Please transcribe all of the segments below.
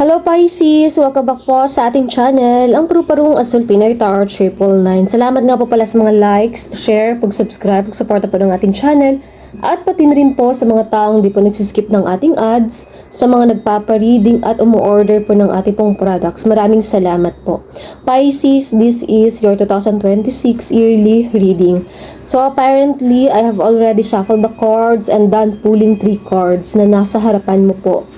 Hello Pisces! Welcome back po sa ating channel, ang Paru-Parung Azul Pinoy Tower 999. Salamat nga po pala sa mga likes, share, pag-subscribe, pag-suporta po ng ating channel, at pati na rin po sa mga taong di po nagsiskip ng ating ads, sa mga nagpapa-reading at umu-order po ng ating pong products. Maraming salamat po. Pisces, this is your 2026 yearly reading. So apparently, I have already shuffled the cards and done pulling 3 cards na nasa harapan mo po.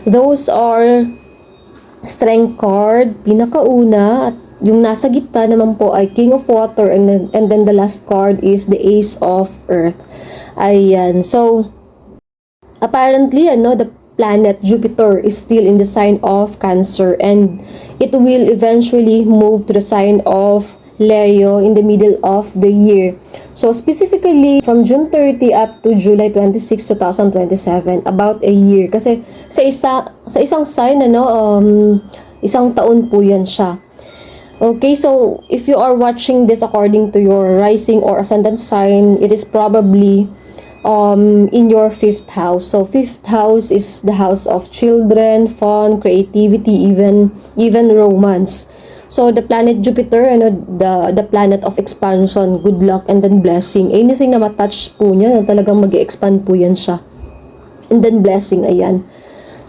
Those are Strength card, pinakauna, at yung nasa gitna naman po ay King of Water, and then the last card is the Ace of Earth. Ayan. So, apparently, the planet Jupiter is still in the sign of Cancer, and it will eventually move to the sign of Leo in the middle of the year. So specifically from June 30 up to July 26, 2027, about a year. Kasi sa isang sign isang taon po 'yan siya. Okay, so if you are watching this according to your rising or ascendant sign, it is probably in your 5th house. So 5th house is the house of children, fun, creativity, even romance. So the planet Jupiter, the planet of expansion, good luck, and then blessing. Anything na matouch po niya, talagang mag-expand po yan siya. And then blessing, ayan.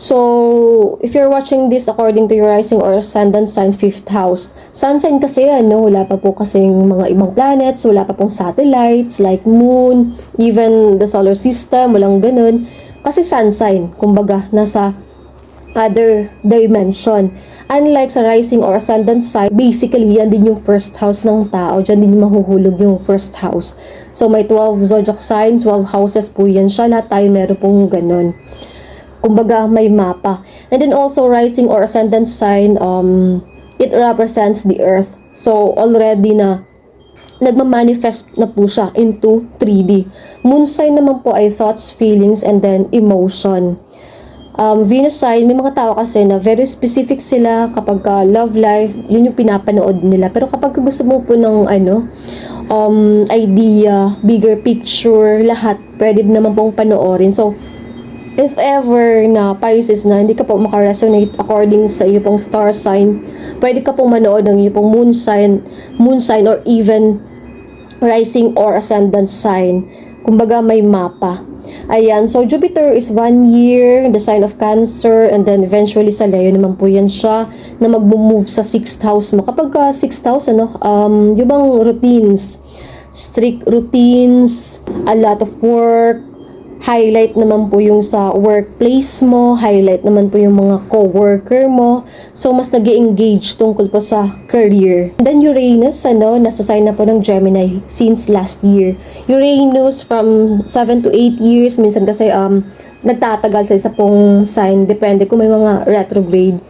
So, if you're watching this according to your rising or ascendant sign, 5th house. Sun sign kasi, wala pa po kasing mga ibang planets, wala pa pong satellites, like moon, even the solar system, walang ganun. Kasi sun sign, kumbaga, nasa other dimension. Unlike sa rising or ascendant sign, basically, yan din yung first house ng tao. Diyan din mahuhulog yung first house. So, may 12 zodiac sign, 12 houses po yan siya. Lahat tayo meron pong ganun. Kumbaga, may mapa. And then also, rising or ascendant sign, it represents the earth. So, already na nagmamanifest na po siya into 3D. Moon sign naman po ay thoughts, feelings, and then emotion. Venus sign, may mga tao kasi na very specific sila kapag love life, yun yung pinapanood nila. Pero kapag gusto mo po ng idea, bigger picture, lahat, pwede naman pong panoorin. So, if ever na Pisces na hindi ka po makaresonate according sa iyo pong star sign, pwede ka pong manood ng iyo pong moon sign or even rising or ascendant sign. Kumbaga may mapa. Ayan, so Jupiter is 1 year, the sign of Cancer, and then eventually sa Leo naman po yan siya, na mag-move sa 6th house mo. Kapag 6th house, yung bang routines, strict routines, a lot of work, highlight naman po yung sa workplace mo, highlight naman po yung mga co-worker mo. So, mas nag-engage tungkol po sa career. And then Uranus, nasa sign na po ng Gemini since last year. Uranus from 7 to 8 years, minsan kasi nagtatagal sa isa pong sign, depende kung may mga retrograde.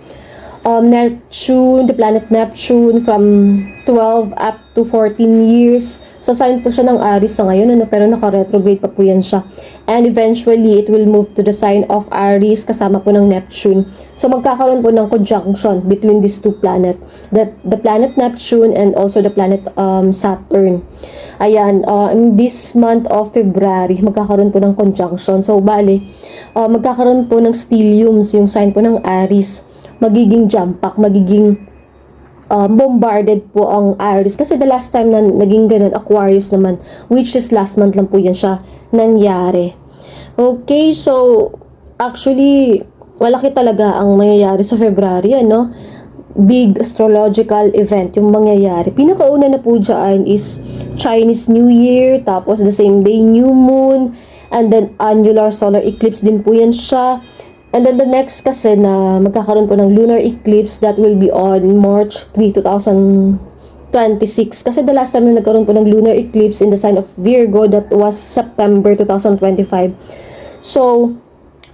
Neptune, the planet Neptune from 12 up to 14 years. So, sign po siya ng Aries sa ngayon, pero naka-retrograde pa po yan siya. And eventually, it will move to the sign of Aries kasama po ng Neptune. So, magkakaroon po ng conjunction between these two planets. The planet Neptune and also the planet Saturn. Ayan, in this month of February, magkakaroon po ng conjunction. So, magkakaroon po ng stelliums, yung sign po ng Aries. Magiging jump pack, magiging bombarded po ang Aries. Kasi the last time na naging ganun, Aquarius naman, which is last month lang po yan siya nangyari. Okay, so actually, malaki talaga ang mangyayari sa February, big astrological event yung mangyayari. Pinakauna na po dyan is Chinese New Year, tapos the same day New Moon, and then annular solar eclipse din po yan siya. And then the next kasi na magkakaroon po ng lunar eclipse, that will be on March 3, 2026. Kasi the last time na nagkaroon po ng lunar eclipse in the sign of Virgo, that was September 2025. So,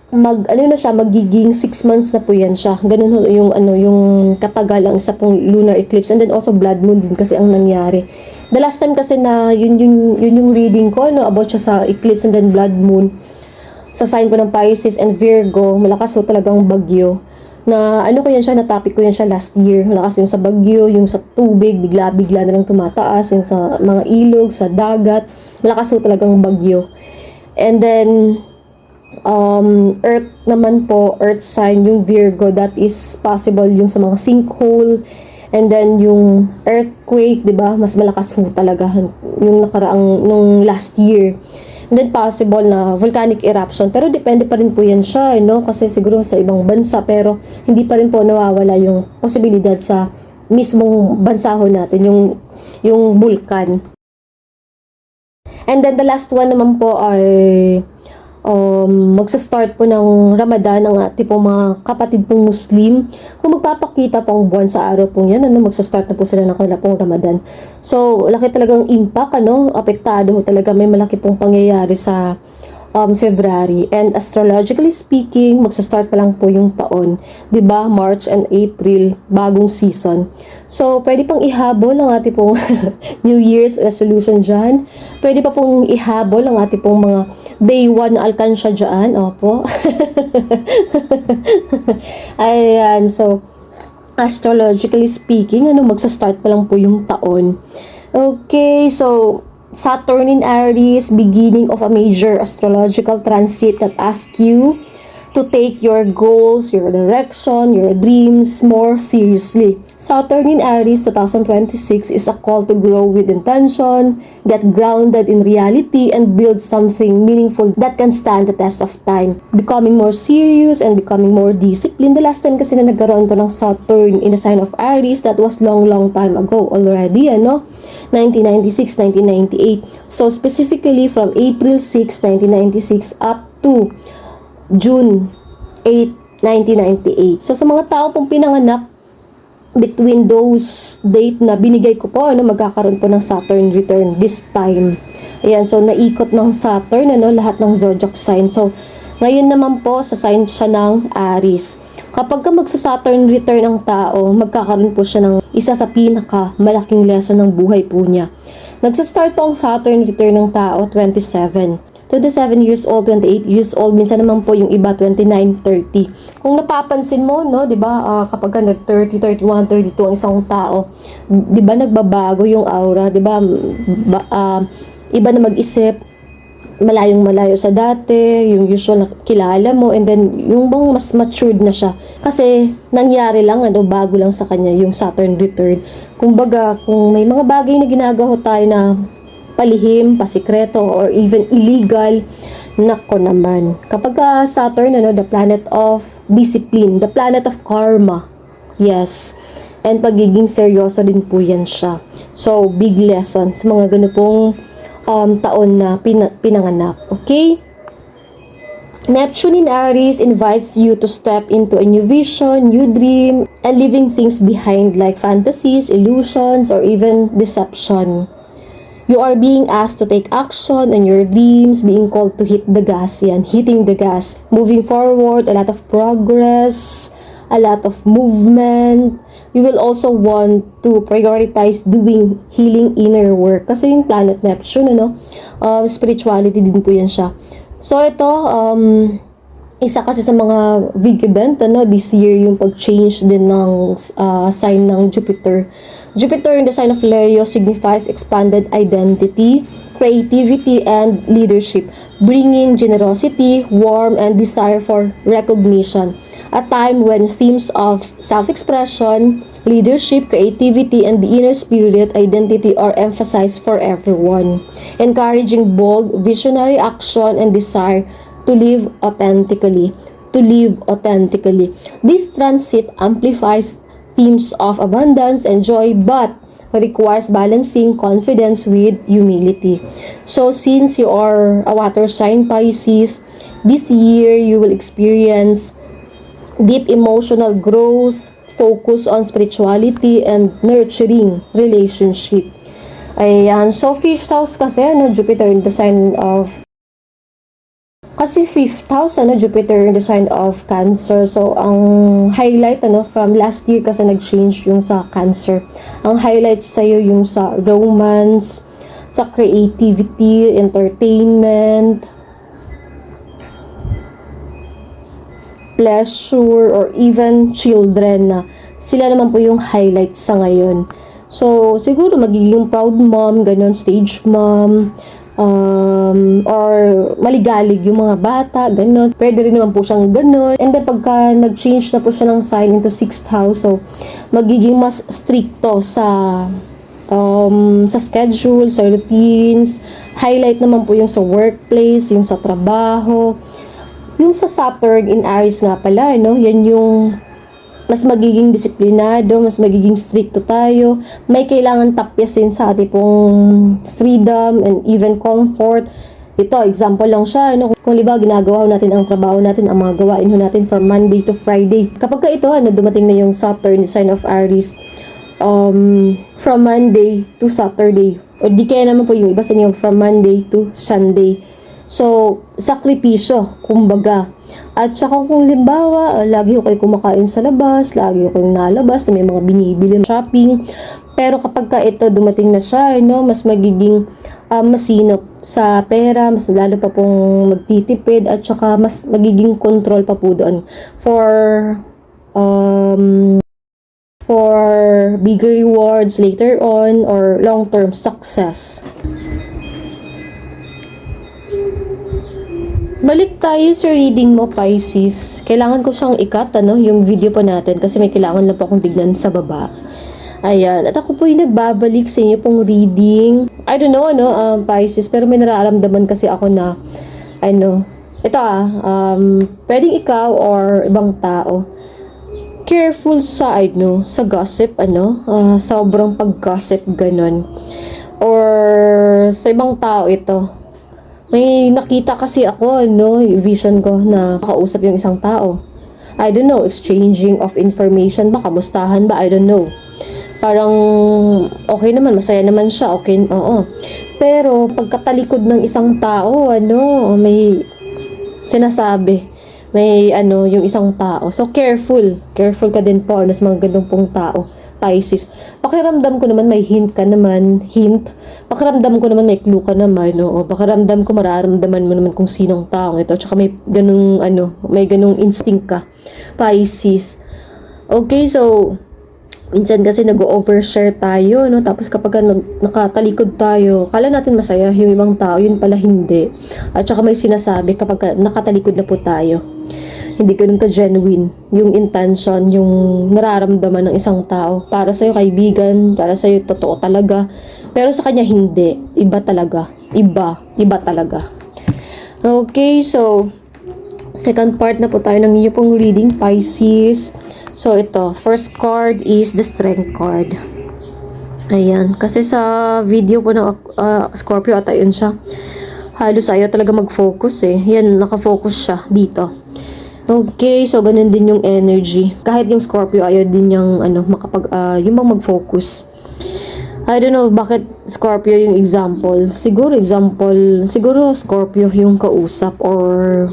magiging 6 months na po yan siya. Ganun yung katagal ang isa pong lunar eclipse. And then also blood moon din kasi ang nangyari. The last time kasi na yun yung reading ko, about siya sa eclipse and then blood moon. Sa sign po ng Pisces and Virgo, malakas po talagang bagyo. Na na-topic ko yan siya last year. Malakas yung sa bagyo, yung sa tubig, bigla-bigla na lang tumataas, yung sa mga ilog, sa dagat. Malakas po talagang bagyo. And then, Earth naman po, Earth sign, yung Virgo, that is possible yung sa mga sinkhole. And then yung earthquake, 'di ba? Mas malakas ho talaga yung nakaraang nung last year. And then possible na volcanic eruption. Pero depende pa rin po yan siya, no? Kasi siguro sa ibang bansa, pero hindi pa rin po nawawala yung posibilidad sa mismong bansa ho natin, yung vulkan. And then the last one naman po ay magsa-start po ng Ramadan ang ating pong mga kapatid pong Muslim. Kung magpapakita po ang buwan sa araw pong yan, magsa-start na po sila ng kanila pong Ramadan. So, laki talagang impact, apektado ho talaga, may malaki pong pangyayari sa February. And astrologically speaking, magsa-start pa lang po yung taon. 'Di ba? March and April, bagong season. So, pwede pang ihabol ang ating pong New Year's resolution dyan. Pwede pa pong ihabol ang ating pong mga day 1 na alkansya dyan. Opo. Ayan. So, astrologically speaking, magsa-start pa lang po yung taon. Okay, so Saturn in Aries, beginning of a major astrological transit that asks you to take your goals, your direction, your dreams more seriously. Saturn in Aries 2026 is a call to grow with intention, get grounded in reality, and build something meaningful that can stand the test of time. Becoming more serious and becoming more disciplined. The last time kasi na nagkaroon po ng Saturn in the sign of Aries, that was long time ago already, 1996, 1998. So specifically from April 6, 1996 up to June 8, 1998. So sa mga tao pong pinanganak between those date na binigay ko po, magkakaroon po ng Saturn return this time. Ayan, so naikot ng Saturn, lahat ng zodiac sign. So ngayon naman po sa sign siya ng Aries. Kapag magsa-Saturn return ang tao, magkakaroon po siya ng isa sa pinaka malaking lesson ng buhay po niya. Nagsa-start po ang Saturn return ng tao 27 years old, 28 years old, minsan naman po yung iba 29, 30. Kung napapansin mo, 'di ba, kapag nag-30, 31, 32 ang isang tao, 'di ba nagbabago yung aura, 'di ba? Iba na mag-isip, malayo sa dati, yung usual na kilala mo, and then yung bang mas matured na siya. Kasi nangyari lang, bago lang sa kanya yung Saturn return. Kumbaga, kung may mga bagay na ginagawa tayo na palihim, pasikreto, or even illegal, nako naman. Kapag Saturn, the planet of discipline, the planet of karma, yes, and pagiging seryoso din po yan siya. So, big lesson sa mga ganun taon na pinanganak. Okay? Neptune in Aries invites you to step into a new vision, new dream, and leaving things behind like fantasies, illusions, or even deception. You are being asked to take action on your dreams, being called to hit the gas, hitting the gas. Moving forward, a lot of progress, a lot of movement. You will also want to prioritize doing healing inner work. Kasi yung planet Neptune, spirituality din po yan siya. So ito, isa kasi sa mga big event, this year yung pag-change din ng sign ng Jupiter. Jupiter in the sign of Leo signifies expanded identity, creativity, and leadership, bringing generosity, warmth, and desire for recognition. A time when themes of self-expression, leadership, creativity, and the inner spirit identity are emphasized for everyone, encouraging bold, visionary action and desire to live authentically. This transit amplifies themes of abundance and joy, but requires balancing confidence with humility. So since you are a water sign, Pisces, this year you will experience deep emotional growth, focus on spirituality, and nurturing relationship. Ayan. So, 5th house kasi, Jupiter in the sign of... Kasi 5th house, Jupiter in the sign of Cancer. So, ang highlight, from last year kasi nag-change yung sa Cancer. Ang highlight sa'yo yung sa romance, sa creativity, entertainment, pleasure, or even children na sila naman po yung highlight sa ngayon. So, siguro magiging proud mom, ganun, stage mom, or maligalig yung mga bata, ganun. Pwede rin naman po siyang ganun. And then pagka nag-change na po siya ng sign into 6th house, so magiging mas stricto sa schedule, sa routines. Highlight naman po yung sa workplace, yung sa trabaho. Yung sa Saturn in Aries nga pala, no? Yan yung mas magiging disiplinado, mas magiging stricto tayo. May kailangan tapyasin sa ating pong freedom and even comfort. Ito, example lang siya. No? Kung liba, ginagawa natin ang trabaho natin, ang mga gawain natin from Monday to Friday. Kapag ka ito, dumating na yung Saturn, sign of Aries, from Monday to Saturday. O di kaya naman po yung iba sa inyo, from Monday to Sunday. So, sakripisyo, kumbaga. At saka kung limbawa, lagi ko kayo kumakain sa labas, lagi ko kayong nalabas, na may mga binibili, shopping. Pero kapag ka ito dumating na siya, mas magiging masinop sa pera, mas lalo pa pong magtitipid, at saka mas magiging control pa po doon for bigger rewards later on or long-term success. Balik tayo sa reading mo, Pisces. Kailangan ko siyang ikat, yung video pa natin kasi may kailangan lang po akong tignan sa baba. Ayan. At ako po yung nagbabalik sa inyo pong reading. I don't know, Pisces, pero may nararamdaman kasi ako na, ito pwedeng ikaw or ibang tao. Careful sa, sa gossip, sobrang pag-gossip, ganun. Or sa ibang tao ito. May nakita kasi ako, vision ko na makausap yung isang tao. I don't know, exchanging of information ba, kamustahan ba, I don't know. Parang okay naman, masaya naman siya, okay, oo. Pero pagkatalikod ng isang tao, may sinasabi, may yung isang tao. So careful ka din po, sa mga ganung pong tao. Pisces. Pakiramdam ko naman may hint. Pakiramdam ko naman may clue ka naman, o pakiramdam ko mararamdaman mo naman kung sinong taong ito. Tsaka may ganung instinct ka, Pisces. Okay, so minsan kasi nag-overshare tayo, tapos kapag nakatalikod tayo, kala natin masaya yung ibang tao, yun pala hindi. At saka may sinasabi kapag nakatalikod na po tayo. Hindi ganun ka-genuine yung intention, yung nararamdaman ng isang tao. Para sa'yo kaibigan, para sa'yo totoo talaga. Pero sa kanya hindi. Iba talaga. Iba talaga. Okay, so second part na po tayo ng inyo pong reading, Pisces. So ito, first card is the Strength card. Ayan, kasi sa video po ng Scorpio ata yun siya. Halos ayaw talaga mag-focus Yan, nakafocus siya dito. Okay, so ganun din yung energy. Kahit yung Scorpio, ayaw din yung yung bang mag-focus. I don't know bakit Scorpio yung example. Siguro Scorpio yung kausap or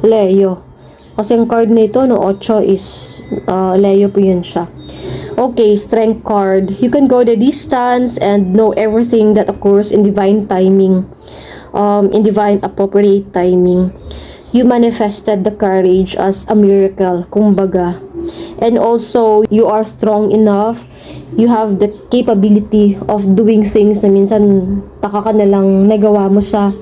Leo. Kasi ang card nito, 8 is Leo po yun siya. Okay, Strength card. You can go the distance and know everything that occurs in divine timing. In divine appropriate timing. You manifested the courage as a miracle, kumbaga. And also, you are strong enough. You have the capability of doing things na minsan taka ka na lang nagawa mo siya.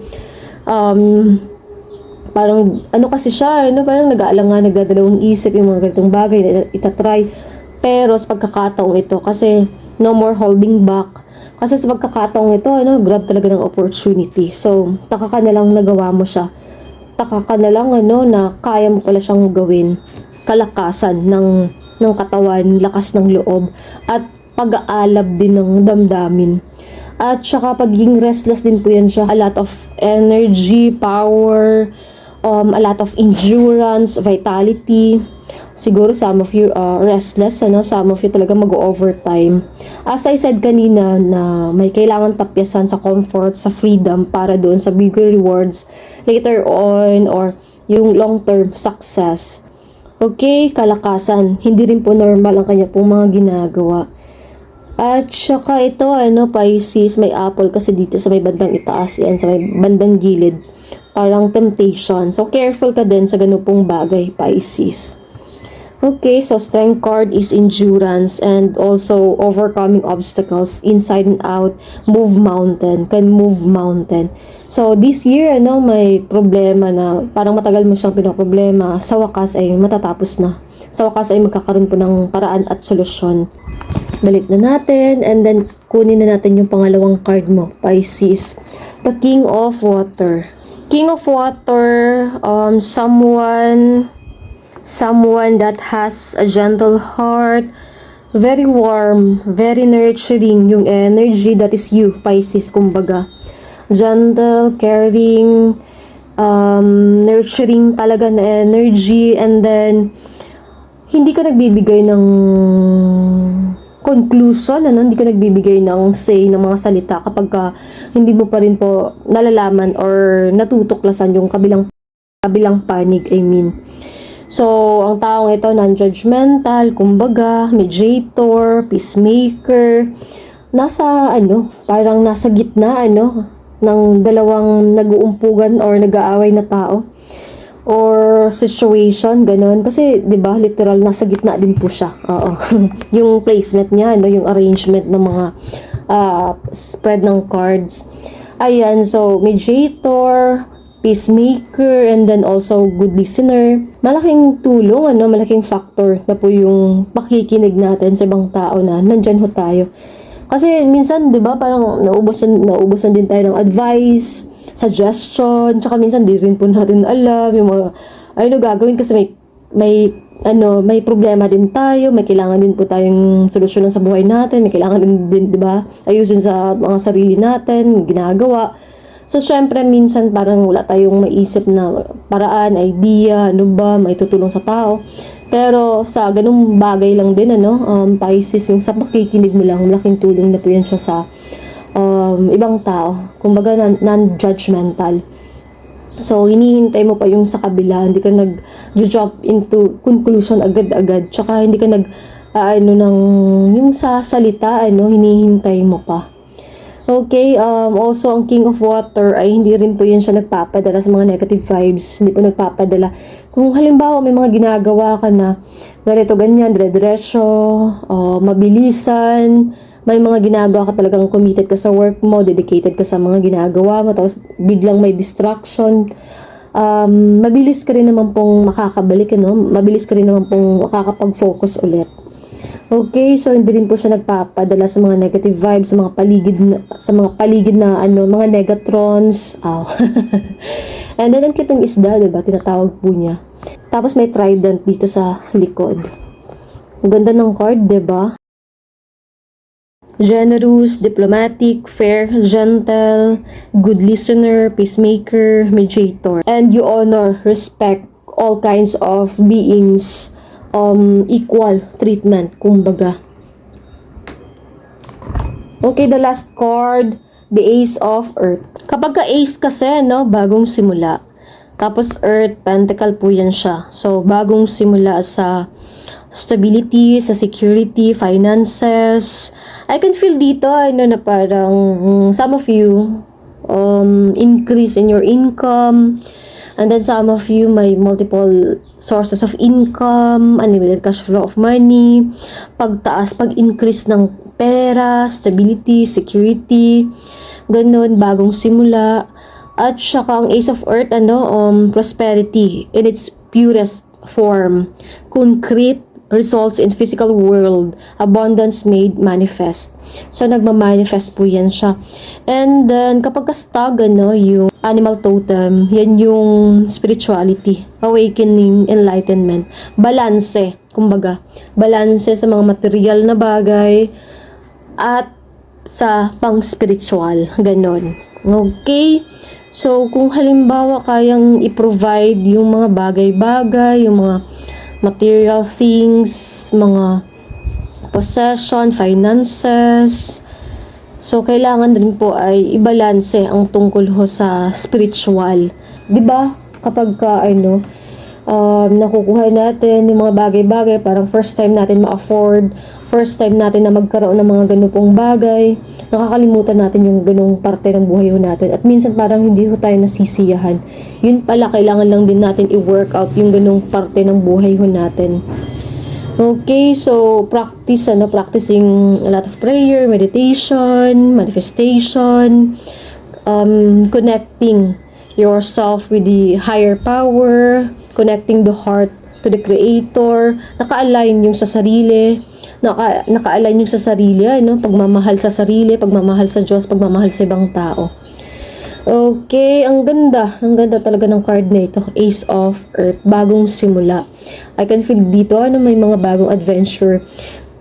Parang, kasi siya, parang nag-aalangan, nagdadalawang isip yung mga ganitong bagay na itatry. Pero sa pagkakataong ito, kasi no more holding back. Kasi sa pagkakataong ito, grab talaga ng opportunity. So, taka ka na lang nagawa mo siya. Taka ka na lang na kaya mo pala siyang gawin. Kalakasan ng katawan, lakas ng loob, at pag-aalab din ng damdamin. At saka pagiging restless din po yan siya. A lot of energy, power, a lot of endurance, vitality. Siguro some of you restless, some of you talaga mag-overtime. As I said kanina na may kailangan tapyasan sa comfort, sa freedom para doon sa bigger rewards later on or yung long-term success. Okay, kalakasan. Hindi rin po normal ang kanya pong mga ginagawa. At saka ito, Pisces, may apple kasi dito sa may bandang itaas yan, sa may bandang gilid. Parang temptation. So, careful ka din sa ganun pong bagay, Pisces. Okay, so Strength card is endurance and also overcoming obstacles inside and out. Move mountain. Can move mountain. So, this year, may problema na parang matagal mo siyang pinoproblema, sa wakas ay matatapos na. Sa wakas ay magkakaroon po ng paraan at solusyon. Balik na natin, and then kunin na natin yung pangalawang card mo, Pisces. The King of Water. King of Water, someone that has a gentle heart, very warm, very nurturing yung energy, that is you, Pisces, kumbaga. Gentle, caring, nurturing talaga na energy, and then hindi ka nagbibigay ng conclusion, hindi ka nagbibigay ng say ng mga salita kapag hindi mo pa rin po nalalaman or natutuklasan yung kabilang panig, I mean. So, ang taong ito, non-judgmental, kumbaga, mediator, peacemaker, parang nasa gitna, ng dalawang nag-uumpugan or nag-aaway na tao or situation, ganun. Kasi, di ba, literal, nasa gitna din po siya. Oo. Yung placement niya, yung arrangement ng mga spread ng cards. Ayan, so, mediator, peacemaker, and then also good listener. Malaking tulong, malaking factor na po yung pakikinig natin sa ibang tao na nandyan ho tayo. Kasi minsan, 'di ba, parang nauubusan din tayo ng advice, suggestion, tsaka minsan di rin po natin alam yung mga gagawin kasi may problema din tayo, may kailangan din po tayong solusyonan sa buhay natin, may kailangan din 'di ba, ayusin sa mga sarili natin, ginagawa. So, syempre, minsan parang wala tayong maisip na paraan, idea, may tutulong sa tao. Pero, sa ganung bagay lang din, Pisces, yung sa pakikinig mo lang, malaking tulong na po yan siya sa ibang tao. Kumbaga, non-judgmental. So, hinihintay mo pa yung sa kabila, hindi ka nag-jump into conclusion agad-agad. Tsaka, hindi ka yung sa salita, hinihintay mo pa. Okay, also ang King of Water ay hindi rin po yun siya nagpapadala sa mga negative vibes. Hindi po nagpapadala. Kung halimbawa may mga ginagawa ka na ganito, ganyan, dire-diretso, mabilisan, may mga ginagawa ka talagang committed ka sa work mo, dedicated ka sa mga ginagawa mo, tapos biglang may distraction, mabilis ka rin naman pong makakabalik, mabilis ka rin naman pong makakapag-focus ulit. Okay, so hindi rin po siya nagpapadala sa mga negative vibes, sa mga paligid na mga negatrons. And then ang cute ng isda, 'di ba? Tinatawag po niya. Tapos may trident dito sa likod. Ang ganda ng card, 'di ba? Generous, diplomatic, fair, gentle, good listener, peacemaker, mediator. And you honor, respect all kinds of beings. Equal treatment, kumbaga. Okay, the last card, the Ace of Earth. Kapag ka-Ace kasi, bagong simula. Tapos Earth, Pentacle po yan siya. So, bagong simula sa stability, sa security, finances. I can feel dito, na parang some of you, increase in your income. And then some of you may multiple sources of income, unlimited cash flow of money, pagtaas, pag-increase ng pera, stability, security, ganun, bagong simula. At saka ang Ace of Earth, prosperity in its purest form, concrete results in physical world, abundance made manifest. So, nagma-manifest po yan siya. And then, kapag ka-stag, yung animal totem, yan yung spirituality, awakening, enlightenment, balanse, kumbaga, balanse sa mga material na bagay, at sa pang-spiritual, ganon. Okay? So, kung halimbawa kayang i-provide yung mga bagay-bagay, yung mga material things, mga possession, finances. So, kailangan din po ay ibalanse ang tungkol ho sa spiritual. 'Di ba? Kapag nakukuha natin yung mga bagay-bagay, parang first time natin ma-afford, first time natin na magkaroon ng mga ganung bagay, nakakalimutan natin yung ganung parte ng buhay ho natin. At minsan parang hindi ho tayo nasisiyahan. Yun pala, kailangan lang din natin i-work out yung ganung parte ng buhay ho natin. Okay, so practicing a lot of prayer, meditation, manifestation, connecting yourself with the higher power, connecting the heart to the Creator, naka-align yung sa sarili, naka-align yung sa sarili, ano? Pagmamahal sa sarili, pagmamahal sa Diyos, pagmamahal sa ibang tao. Okay, ang ganda talaga ng card na ito, Ace of Earth, bagong simula. I can feel dito, may mga bagong adventure,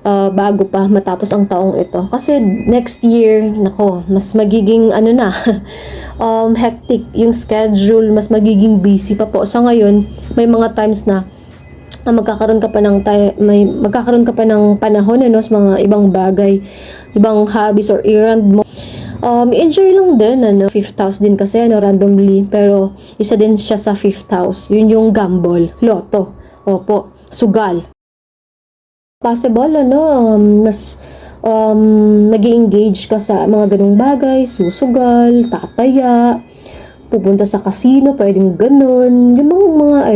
bago pa matapos ang taong ito. Kasi next year, nako, mas magiging hectic yung schedule, mas magiging busy pa po. Sa ngayon, may mga times na magkakaroon ka pa ng panahon sa mga ibang bagay, ibang hobbies or errand mo. Enjoy lang din, 5th house din kasi, randomly, pero isa din siya sa 5th house. Yun yung gamble, loto, opo, sugal. Possible, mas nag-engage ka sa mga ganung bagay, susugal, tataya, pupunta sa casino, pwedeng ganun, yung mga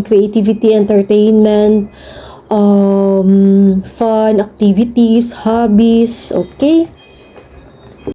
creativity, entertainment, fun, activities, hobbies, okay?